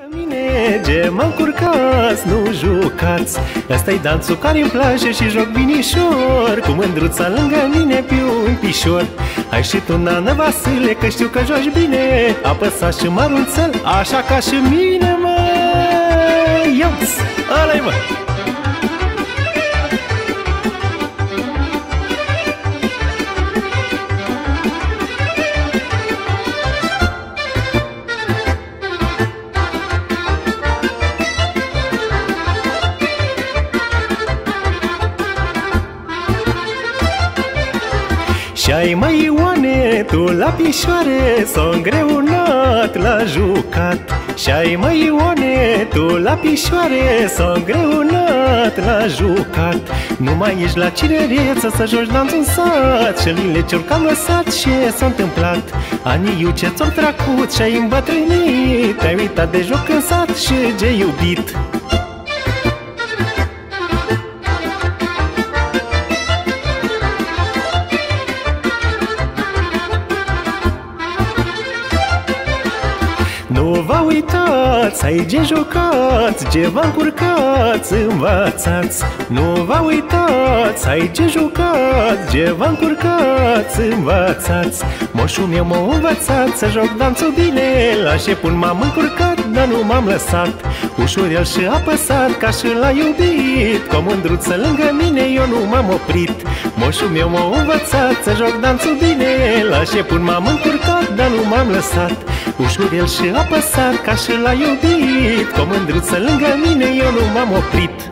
Mine, mă încurcați, nu jucați. Ăsta-i danțul care-mi place și joc binișor. Cu mândruța lângă mine pe un pișor. Hai și tu, Nana Vasile, că știu că joci bine. Apăsați și mărunțel, așa ca și mine, mă. Ia-ți, ăla-i, mă. Și-ai mai Ioane, tu la pișoare s-o îngreunat la jucat. Și-ai mai Ioane, tu la pișoare s-o îngreunat la jucat. Nu mai ești la cirereță să joci danțul în sat. Șălile ce-or cam lăsat, ce s-a întâmplat? Anii ce ți-or trecut și-ai îmbătrânit. Te-ai uitat de joc în sat și de iubit. Nu vă uitați, aici ce jucați, ce vă încurcați, învățați. Nu vă uitați, aici ce jucați, ce vă încurcați, învățați. Moșul meu m-a învățat să joc danțul bine. La șepun m-am încurcat, dar nu m-am lăsat. Ușurel și apăsat, ca și l-a iubit. Cu o mândruță lângă mine, eu nu m-am oprit. Moșul meu m-a învățat să joc danțul bine. La șepun m-am încurcat, dar nu m-am lăsat. Ușurel și apăsat, ca și l-a iubit. Cu o mândruță lângă mine, eu nu m-am oprit.